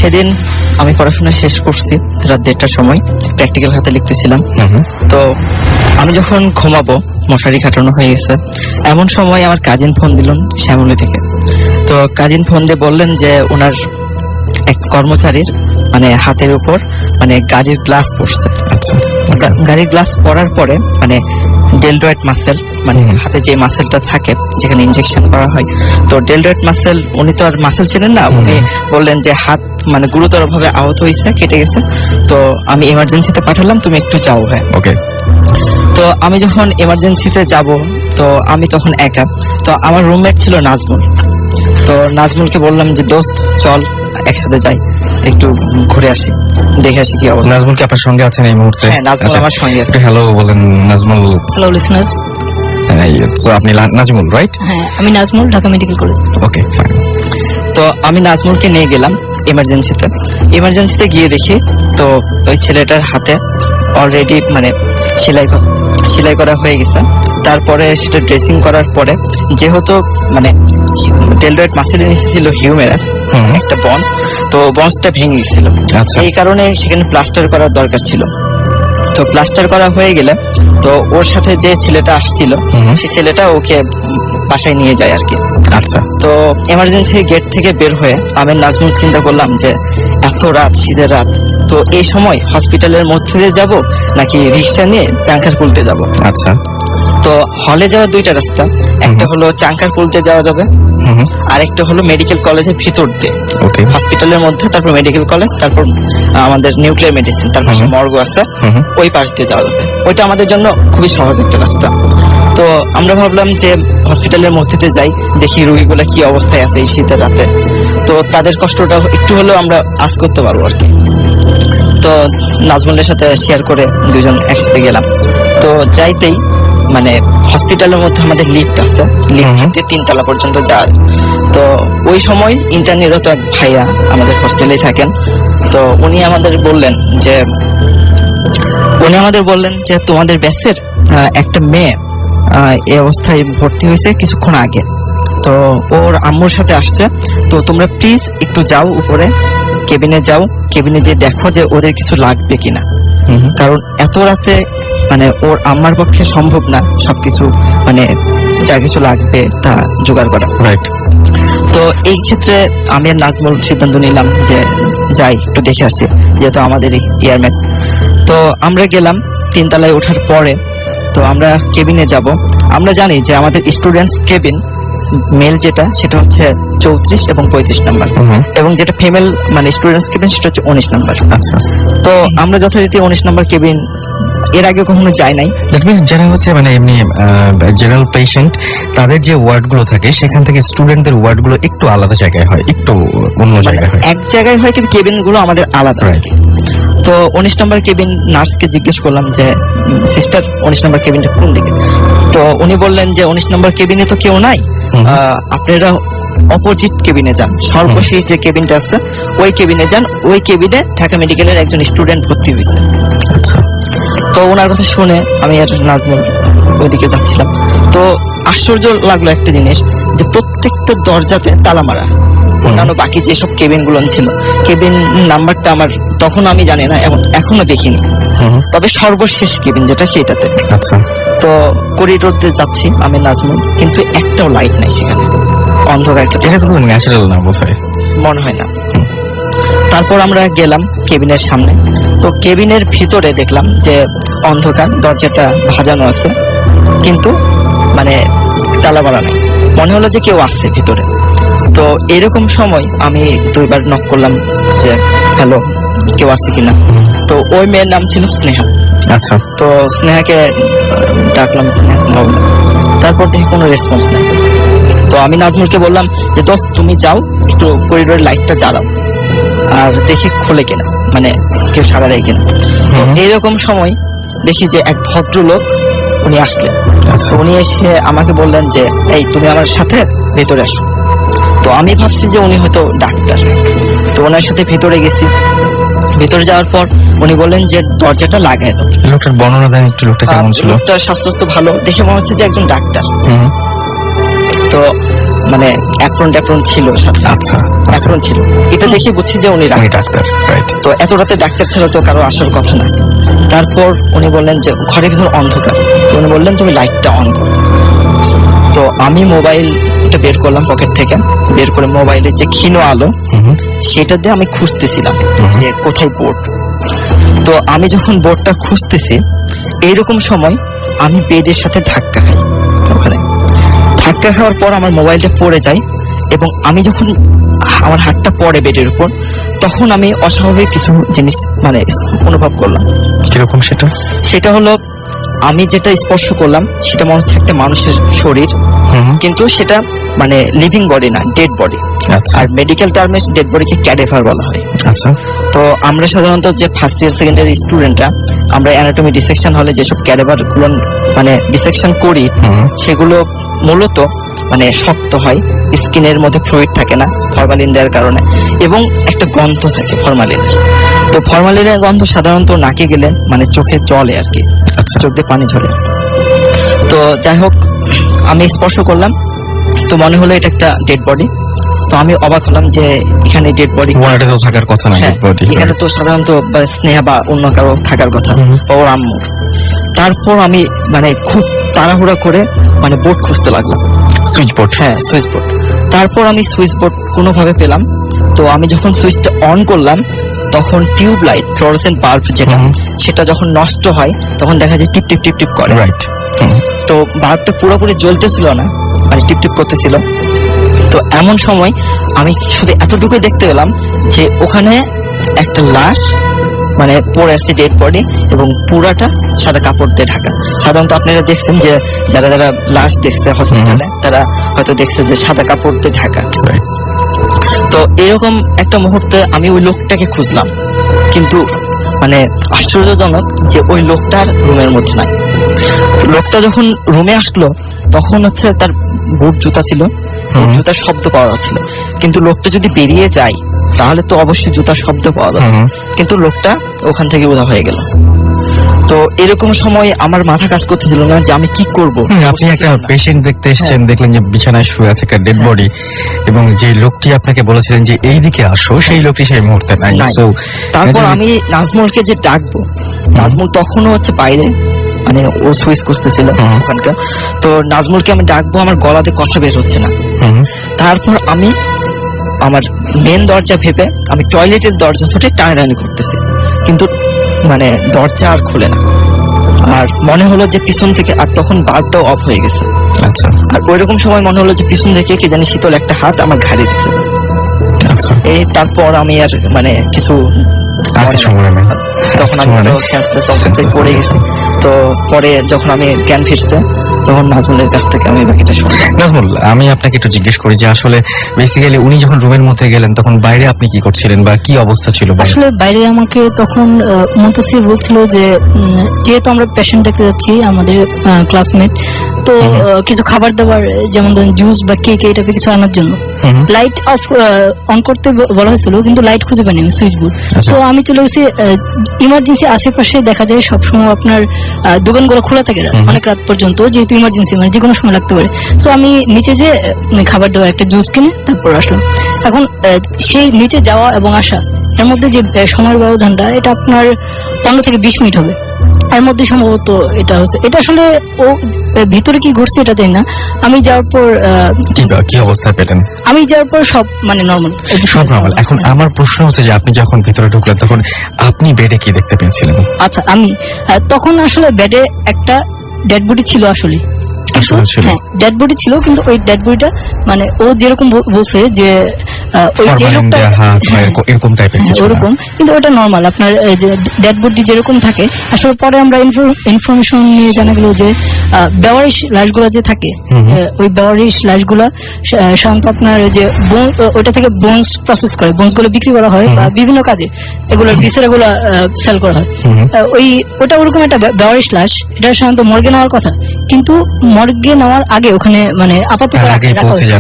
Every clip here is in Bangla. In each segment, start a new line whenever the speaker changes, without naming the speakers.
সেদিন আমি পড়াশোনা শেষ করছি রাত 1:30টার সময়, প্র্যাকটিক্যাল হাতে লিখতেছিলাম। তো আমি যখন ঘুমাবো, মশারি খাটানো হয়ে গেছে, এমন সময় আমার কাজিন ফোন দিলেন শ্যামলী থেকে। তো কাজিন ফোন দিয়ে বললেন যে ওনার এক কর্মচারীর মানে হাতের উপর মানে গাড়ির গ্লাস পড়ছে।
আচ্ছা,
গাড়ির গ্লাস পড়ার পরে মানে ডেলটয়েড মাসেল, মানে হাতে যে মাসেলটা থাকে যেখানে ইনজেকশন করা হয়, তো ডেলটয়েড মাসেল, উনি তো আর মাসেল ছিলেন না, উনি বললেন যে হাত মানে গুরুতর ভাবে আহত হয়েছে, কেটে গেছে, তো আমি এমার্জেন্সিতে পাঠালাম, তুমি একটু যাও। হ্যাঁ,
ওকে।
তো আমি যখন এমার্জেন্সিতে যাব, তো আমি তখন একা, তো আমার রুমমেট ছিল নাজমুল। তো নাজমুলকে বললাম যে দোস্ত চল একসাথে যাই, একটু ঘুরে আসি, দেখে আসি কি অবস্থা।
নাজমুল কি আপনার সঙ্গে আছেন এই মুহূর্তে?
হ্যাঁ, নাজমুল আমার সঙ্গে আছে।
হ্যালো বলেন নাজমুল।
Hello listeners.
সো আপনি নাজমুল, রাইট?
হ্যাঁ, আমি নাজমুল, ঢাকা মেডিকেল কলেজ।
ওকে, ফাইন।
তো আমি নাজমুলকে নিয়ে গেলাম এমার্জেন্সিতে গিয়ে দেখি তো ওই ছেলেটার হাতে অলরেডি মানে সেলাই করা হয়ে গেছে। তারপরে সেটা ড্রেসিং করার পরে যেহেতু মানে ডেলটয়েড মাসেলের নিচে ছিল হিউমেরাস একটা বন্স, তো বন্সটা ভেঙে গেছিল। এই কারণে সেখানে প্লাস্টার করার দরকার ছিল। তো প্লাস্টার করা হয়ে গেলে তো ওর সাথে যে ছেলেটা আসছিল সেই ছেলেটা ওকে বাসায় নিয়ে যায় আর কি।
আচ্ছা।
তো এমার্জেন্সি গেট থেকে বের হয়ে আমি নাজমুল চিন্তা করলাম যে এত রাত, শীতের রাত, তো এই সময় হসপিটালের মধ্যে দিয়ে যাব নাকি রিক্সা নিয়ে চাঙ্কারপুলতে যাব।
আচ্ছা।
তো হলে যাওয়ার দুইটা রাস্তা, একটা হলো চাঙ্কারপুলতে যাওয়া যাবে, আর একটা হলো মেডিকেল কলেজের ভিতর দিয়ে, হসপিটালের মধ্যে, তারপর মেডিকেল কলেজ, তারপর আমাদের নিউক্লিয়ার মেডিসিন, তারপর মর্গ আছে, ওই পাশ দিয়ে যাওয়া যাবে। ওইটা আমাদের জন্য খুবই সহজ একটা রাস্তা। তো আমরা ভাবলাম যে হসপিটালের মধ্যে দিয়ে যাই, দেখি রোগীগুলো কি অবস্থায় আছে এই শীতের রাতে, তো তাদের কষ্টটা একটু হলেও আমরা আজ করতে পারবো আর কি। তো নাজমুলের সাথে শেয়ার করে দুজন একসাথে গেলাম। তো যাইতেই মানে হসপিটালের মধ্যে আমাদের লিফট আছে, লিফটে 3 তলা পর্যন্ত যাওয়ার। তো ওই সময় ইন্টারনেটও তো এক ভাইয়া আমাদের হস্টেলেই থাকেন, তো উনি আমাদের বললেন যে তোমাদের ব্যাচের একটা মেয়ে এই অবস্থায় ভর্তি হয়েছে কিছুক্ষণ আগে, তো ওর আম্মুর সাথে আসছে, তো তোমরা প্লিজ একটু যাও উপরে, কেবিনে যাও, কেবিনে যে দেখো যে ওদের কিছু লাগবে কিনা, কারণ এত রাতে মানে ওর আম্মার পক্ষে সম্ভব না সবকিছু মানে যা কিছু লাগবে তা জোগাড় করা।
রাইট।
তো এই ক্ষেত্রে আমি আর নাজমুল সিদ্ধান্ত নিলাম যে যাই একটু দেখে আসি, যেহেতু আমাদের এয়ারম্যান। তো আমরা গেলাম 3 তলায় ওঠার পরে, তো আমরা কেবিনে যাব। আমরা জানি যে আমাদের স্টুডেন্টস কেবিন মেল যেটা সেটা হচ্ছে 34 এবং 35 নাম্বার, এবং যেটা ফিমেল মানে স্টুডেন্টস কেবিন সেটা হচ্ছে 19 নাম্বার।
আচ্ছা।
তো আমরা যথারীতি 19 নাম্বার কেবিন এর আগে কখনো যাই নাই।
দ্যাট মিন্স যারা হচ্ছে মানে এমনি জেনারেল পেশেন্ট, তাদের যে ওয়ার্ড গুলো থাকে সেখান থেকে স্টুডেন্টদের ওয়ার্ড গুলো একটু আলাদা জায়গায় হয়, একটু অন্য জায়গায় হয়,
এক জায়গায় হয়, কিন্তু কেবিন গুলো আমাদের আলাদা। তো 19 নম্বর কেবিন নার্সকে জিজ্ঞেস করলাম যে সিস্টার 19 নম্বর কেবিনটা কোন দিকে, তো উনি বললেন যে 19 নম্বর কেবিনে তো কেউ নাই, আপনারা অপোজিট কেবিনে যান, সর্বশেষ যে কেবিনটা আছে ওই কেবিনে যান, ওই কেবিনে ঢাকা মেডিকেলের একজন স্টুডেন্ট ভর্তি হয়েছে।
আচ্ছা।
তো ওনার কথা শুনে আমি আর নাজমুল ওইদিকে যাচ্ছিলাম। তো আশ্চর্য লাগলো একটা জিনিস, যে প্রত্যেকটা দরজাতে তালা মারা, অন্যান্য বাকি যেসব কেবিন গুলো ছিল কেবিন নাম্বারটা আমার তখন আমি জানি না এবং এখনো দেখিনি, তবে সর্বশেষ কেবিন যেটা সেটাতে।
আচ্ছা।
তো করিডোরে যাচ্ছি আমি নাজমুল, কিন্তু একটাও লাইট নাই সেখানে, অন্ধকার।
এটা তো ন্যাচারাল না বোধহয়,
মনে হয় না। তারপর আমরা গেলাম কেবিনের সামনে, তো কেবিনের ভিতরে দেখলাম যে অন্ধকার, দরজাটা ভাজানো আছে কিন্তু মানে তালা মারা নেই, মনে হলো যে কেউ আসছে ভিতরে। তো এরকম সময় আমি 2বার নক করলাম যে হ্যালো, কেউ আসছে কিনা। তো ওই মেয়ের নাম ছিল স্নেহা।
আচ্ছা।
তো স্নেহাকে ডাকলাম, স্নেহা বললাম, তারপর দেখি কোনো রেসপন্স নেই। তো আমি নাজমুলকে বললাম যে দোস্ত তুমি যাও, একটু করিডোরের লাইটটা জ্বালাও আর দেখি খোলে কিনা, মানে কেউ সাড়া দেয় কিনা। তো এইরকম সময় দেখি যে এক ভদ্রলোক উনি আসলেন। উনি এসে আমাকে বললেন যে এই তুমি আমার সাথে ভেতরে আসো। তো আমি ভাবছি যে উনি হয়তো ডাক্তার, তো ওনার সাথে ভেতরে গেছি। ভেতরে যাওয়ার পর উনি বললেন যে দরজাটা লাগায় দাও।
লোকটার বর্ণনা দেন একটু, লোকটা কেমন ছিল?
লোকটার স্বাস্থ্য ভালো, দেখে মনে হচ্ছে যে একজন ডাক্তার। তো মানে অ্যাপ্রন ছিল সাথে,
আচ্ছা
অ্যাপ্রন ছিল। এটা দেখে বুঝছি যে উনি
উনি
ডাক্তার।
Doctor, right.
তো এত রাতে ডাক্তার ছাড়া তো কারো আসার কথা না। তারপর উনি বললেন যে ঘরের ভিতর অন্ধকার, তো উনি বললেন তুমি লাইটটা অন করো। তো আমি মোবাইলটা বের করলাম পকেট থেকে, বের করে মোবাইলের যে ক্ষীণ আলো সেটা দিয়ে আমি খুঁজতেছিলাম যে কোথায় বোর্ড। তো আমি যখন বোর্ডটা খুঁজতেছি এইরকম সময় আমি বেডের সাথে ধাক্কা খাই। ওখানে ধাক্কা খাওয়ার পর আমার মোবাইলটা পড়ে যায়, এবং আমি যখন আমার হাতটা পড়ে বেডের উপর, তখন আমি অস্বাভাবিক কিছু জিনিস মানে অনুভব করলাম।
কিরকম সেটা?
সেটা হলো আমি যেটা স্পর্শ করলাম সেটা মনে হচ্ছে একটা মানুষের শরীর, কিন্তু সেটা মানে লিভিং বডি না, ডেড বডি।
আচ্ছা
আর মেডিকেল টার্মে ডেড বডিকে ক্যাডেভার বলা হয়।
আচ্ছা।
তো আমরা সাধারণত যে ফার্স্ট ইয়ার সেকেন্ড ইয়ার স্টুডেন্টরা আমরা অ্যানাটমি ডিসেকশন হলে যেসব ক্যাডেভার গুলো মানে ডিসেকশন করি, সেগুলো মূলত মানে শক্ত হয়, স্কিনের মধ্যে ফ্লুইড থাকে না ফরমালিন দেওয়ার কারণে, এবং একটা গন্ধ থাকে ফরমালিনের। তো ফরমালিনের গন্ধ সাধারণত নাকে গেলে মানে চোখে জলে আর কি,
আচ্ছা।
চোখ দিয়ে পানি ঝরে। তো যাই হোক, আমি স্পর্শ করলাম, তো মনে হলো এটা একটা ডেড বডি। তো আমি অবাক হলাম যে এখানে ডেড বডি
ওয়ার্ডে তো থাকার কথা না,
হ্যাঁ,
ডেড বডি।
এখানে তো সাধারণত স্নেহা বা অন্য কারো থাকার কথা, ওর আম্মুর। তারপর আমি মানে খুব তাড়াহুড়া করে মানে বোর্ড খুঁজতে লাগলাম,
সুইচ বোর্ড।
হ্যাঁ সুইচ বোর্ড। তারপর আমি সুইচ বোর্ড কোনোভাবে পেলাম। তো আমি যখন সুইচটা অন করলাম তখন টিউব লাইট, ফ্লোরোসেন্ট বাল্ব যেটা, সেটা যখন নষ্ট হয় তখন দেখা যায় টিপ টিপ টিপ টিপ করে,
রাইট।
তো বাল্বটা পুরোপুরি জ্বলতেছিল না, মানে টিপ টিপ করতেছিল। তো এমন সময় আমি শুধু এতটুকু দেখতে পেলাম যে ওখানে একটা লাশ মানে পড়ে আছে, ডেড বডি, এবং পুরাটা সাদা কাপড় দিয়ে ঢাকা। সাধারণত আপনারা দেখছেন যে যারা যারা লাশ দেখছে হসপিটালে তারা হয়তো দেখছে যে সাদা কাপড় দিয়ে ঢাকা। তো এরকম একটা মুহূর্তে আমি ওই লোকটাকে খুঁজলাম, কিন্তু মানে আশ্চর্যজনক যে ওই লোকটার রুমের মধ্যে নাই। তো লোকটা যখন রুমে আসলো তখন হচ্ছে তার বুট জুতা ছিল, বুট জুতার শব্দ পাওয়া যাচ্ছিল, কিন্তু লোকটা যদি বেরিয়ে যায় তাহলে তো অবশ্যই জুতার শব্দ পাওয়া যাবে, কিন্তু লোকটা ওখান থেকে উধাও হয়ে গেল। তো এরকম সময় আমার মাথা কাজ করতেছিল না যে আমি কি করব।
আপনি একটা পেশেন্ট দেখতে এসেছেন, দেখলেন যে বিছানায় শুয়ে আছে একটা ডেড বডি, এবং যে লোকটি আপনাকে বলেছিলেন যে এই দিকে আসো, সেই লোকটি সেই মুহূর্তে নাই। সো
তারপর আমি নাজমুলকে যে ডাকবো, নাজমুল তখনও হচ্ছে বাইরে, মানে ও সুইচ করতেছিল ওখানকার। তো নাজমুলকে আমি ডাকবো, আমার গলাতে কথা বের হচ্ছে না। তারপর আমি আমার মেন দরজা ভেবে আমি টয়লেটের দরজা ধরে টানাটানি করতেছি, কিন্তু মানে দরজা আর খুলে না। আর মনে হলো যে পিছন থেকে, আর তখন বাল্বটাও অফ হয়ে গেছে।
আচ্ছা।
আর ওইরকম সময় মনে হলো যে পিছন থেকে কে জানি শীতল একটা হাত আমার ঘাড়ে দিছে।
আচ্ছা।
এই তারপর আমি আর মানে কিছু
মনে নেই,
তখন আমি তো সেন্সলেস অবস্থায় পড়ে গেছি। তো পরে যখন আমি জ্ঞান ফিরছে তখন নাজমুলের কাছ থেকে আমি বাকিটা শুনলাম।
নাজমুল, আমি আপনাকে একটু জিজ্ঞেস করি যে আসলে বেসিক্যালি উনি যখন রুমের মধ্যে গেলেন তখন বাইরে আপনি কি করছিলেন বা কি অবস্থা ছিল?
আসলে বাইরে আমাকে তখন মুনতাসির বলছিল যে যেহেতু আমরা পেশেন্ট দেখতে যাচ্ছি, আমাদের ক্লাসমেট, তো কিছু খাবার দাবার যেমন ধরুন জুস বা কেক এই টাইপের কিছু আনার জন্য লাইট অফ অন করতে বলা হয়েছিল, কিন্তু লাইট খুঁজে পাইনি আমি সুইচ বোর্ড। তো আমি চলে গেছি ইমার্জেন্সি, আশেপাশে দেখা যায় সবসময় আপনার দোকানগুলো খোলা থাকে অনেক রাত পর্যন্ত, যেহেতু ইমার্জেন্সি মানে যে কোনো সময় লাগতে পারে। সো আমি নিচে যে খাবার দাবার একটা জুস কিনে তারপর আসলাম। এখন সেই নিচে যাওয়া এবং আসা এর মধ্যে যে সময়ের ব্যবধানটা, এটা আপনার 15 থেকে 20 মিনিট হবে। এর মধ্যে সম্ভবত এটা হচ্ছে, এটা আসলে ও ভিতরে কি ঘটছে এটা জানি না। আমি যাওয়ার পর
কি অবস্থা পেলেন?
আমি যাওয়ার পর সব মানে নরমাল,
সব নরমাল। এখন আমার প্রশ্ন হচ্ছে যে আপনি যখন ভিতরে ঢুকলেন তখন আপনি বেডে কি দেখতে পেয়েছিলেন?
আচ্ছা, আমি তখন আসলে বেডে একটা ডেড বডি ছিল আসলে। হ্যাঁ, ডেড বডি ছিল, কিন্তু ওই ডেড বডিটা মানে ও যেরকম বলছে যে ওই যে লোকটা
এরকম টাইপের কিছু
ওরকম, কিন্তু ওটা নরমাল আপনার যে ডেড বডি যেরকম থাকে। আসলে পরে আমরা ইনফরমেশন নিয়ে জানা গেল যে বেওয়ারিশ লাশগুলো যে থাকে, ওই বেওয়ারিশ লাশগুলা সাধারণত আপনার যে ওটা থেকে বোনস প্রসেস করে, বোনস গুলো বিক্রি করা হয় বা বিভিন্ন কাজে এগুলোর ভিসেরা গুলা সেল করা হয়। ওটা ওরকম একটা বেওয়ারিশ লাশ, এটা সাধারণত মর্গে নেওয়ার কথা, কিন্তু মর্গে নেওয়ার আগে ওখানে মানে আপাতত রাখা হয়েছে।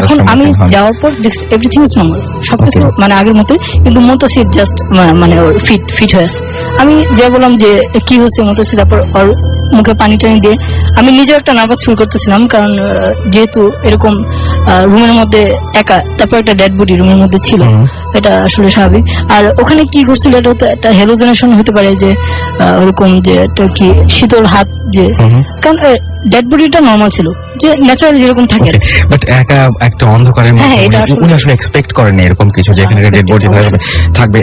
এখন আমি যাওয়ার পর এভরিথিং ইজ নর্মাল, সবকিছু মানে আগের মতোই, কিন্তু মুনতাসির জাস্ট মানে ফিট হয়ে আছে। আমি যে বললাম যে কি হচ্ছে মুতাসির, তারপর ওর মুখে পানি টানি দিয়ে আমি নিজেও একটা নার্ভাস ফিল করতেছিলাম, কারণ যেহেতু এরকম রুমের মধ্যে একা, তারপর একটা ডেড বডি রুমের মধ্যে ছিল, এটা আসলে স্বাভাবিক। আর ওখানে কি করছিল এটা তো একটা হ্যালোজিনেশন হতে পারে, যে ওরকম যে একটা কি শীতল হাত, যে কারণ ডেড বডিটা নর্মাল ছিল, যে ন্যাচারালি যেরকম থাকে।
বাট একা একটা অন্ধকারের মধ্যে
হ্যাঁ, এটা
উনি আসলে এক্সপেক্ট করেন এরকম কিছু, যেখানে ডেড বডি থাকবে।